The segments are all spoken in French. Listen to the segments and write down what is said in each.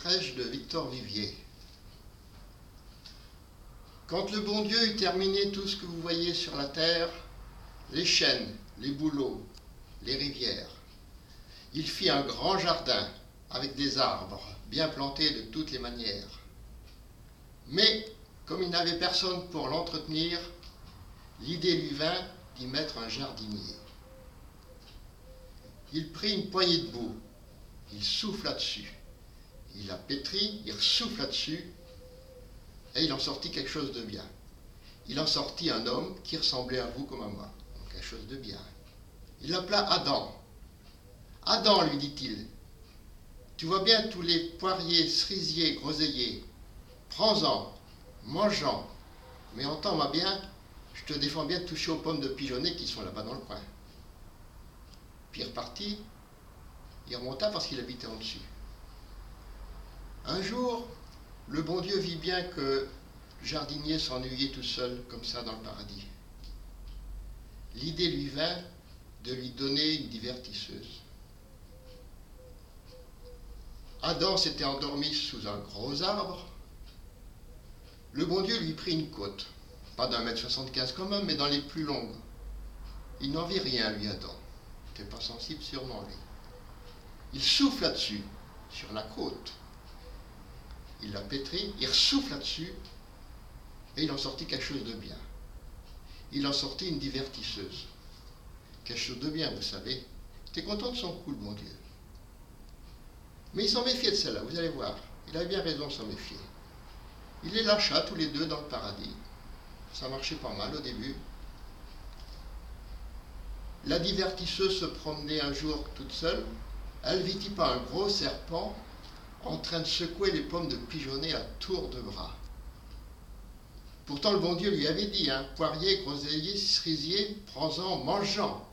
prêche de Victor Vivier. Quand le bon Dieu eut terminé tout ce que vous voyez sur la terre, les chênes, les bouleaux, les rivières, il fit un grand jardin avec des arbres bien plantés de toutes les manières. Mais, comme il n'avait personne pour l'entretenir, l'idée lui vint d'y mettre un jardinier. Il prit une poignée de boue, il souffla dessus, il la pétrit, il souffla dessus, et il en sortit quelque chose de bien. Il en sortit un homme qui ressemblait à vous comme à moi, donc quelque chose de bien. Il l'appela Adam. Adam, lui dit-il, tu vois bien tous les poiriers, cerisiers, groseilliers, prends-en, mange-en, mais entends-moi bien, je te défends bien de toucher aux pommes de pigeonnet qui sont là-bas dans le coin. Puis il repartit, il remonta parce qu'il habitait en dessus. Un jour, le bon Dieu vit bien que le jardinier s'ennuyait tout seul comme ça dans le paradis. L'idée lui vint de lui donner une divertisseuse. Adam s'était endormi sous un gros arbre. Le bon Dieu lui prit une côte, pas d'1,75 m comme homme, mais dans les plus longues. Il n'en vit rien, lui, Adam. Il n'était pas sensible sûrement, lui. Il souffle là-dessus, sur la côte. Il la pétrit, il souffle là-dessus, et il en sortit quelque chose de bien. Il en sortit une divertisseuse. Quelque chose de bien, vous savez. Il était content de son coup, le bon Dieu. Mais il s'en méfiait de celle-là, vous allez voir. Il avait bien raison de s'en méfier. Il les lâcha tous les deux dans le paradis. Ça marchait pas mal au début. La divertisseuse se promenait un jour toute seule. Elle vit pas un gros serpent en train de secouer les pommes de pigeonnet à tour de bras. Pourtant, le bon Dieu lui avait dit, poirier, groseillier, cerisier, prends-en, mange-en.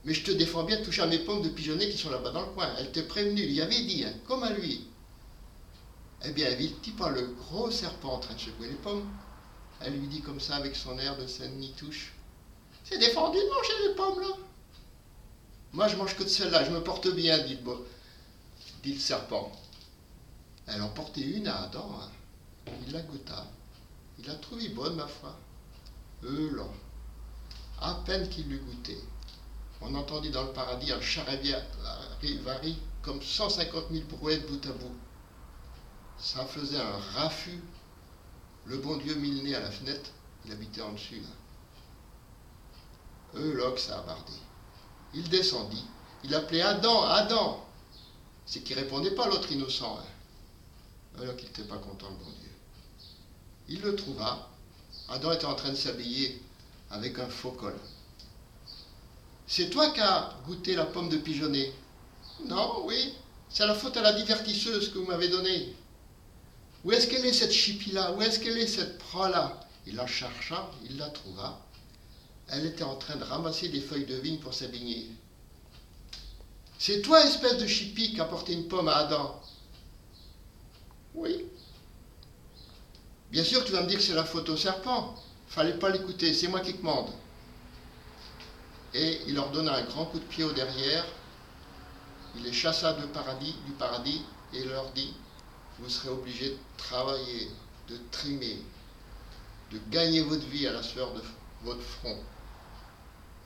Mais je te défends bien de toucher à mes pommes de pigeonnet qui sont là-bas dans le coin. Elle t'est prévenue, il lui avait dit, comme à lui. Eh bien, elle vit pas le gros serpent en train de secouer les pommes. Elle lui dit comme ça avec son air de sainte nitouche. C'est défendu de manger les pommes, là. Moi, je mange que de celle-là, je me porte bien, dit le serpent. Elle en portait une à Adam. Il la goûta. Il la trouvait bonne, ma foi. Là. À peine qu'il l'eut goûté. On entendit dans le paradis un charivari comme 150 000 brouettes bout à bout. Ça faisait un raffut. Le bon Dieu mit le nez à la fenêtre. Il habitait en dessus, là. Là que ça a bardé. Il descendit. Il appelait Adam, Adam. C'est qu'il répondait pas, l'autre innocent. Là qu'il n'était pas content, le bon Dieu. Il le trouva. Adam était en train de s'habiller avec un faux col. C'est toi qui as goûté la pomme de pigeonnet? Non, oui. C'est la faute à la divertisseuse que vous m'avez donnée. Où est-ce qu'elle est, cette chipie-là? Où est-ce qu'elle est, cette proie-là? Il la chercha, il la trouva. Elle était en train de ramasser des feuilles de vigne pour s'habiller. C'est toi, espèce de chipie, qui a porté une pomme à Adam? Oui. Bien sûr, tu vas me dire que c'est la faute au serpent. Fallait pas l'écouter, c'est moi qui commande. Et il leur donna un grand coup de pied au derrière. Il les chassa du paradis, et il leur dit, vous serez obligés de travailler, de trimer, de gagner votre vie à la sueur de votre front.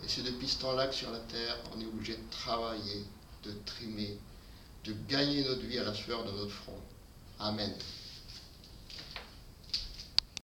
Et c'est depuis ce temps-là que sur la terre, on est obligé de travailler, de trimer, de gagner notre vie à la sueur de notre front. Amen.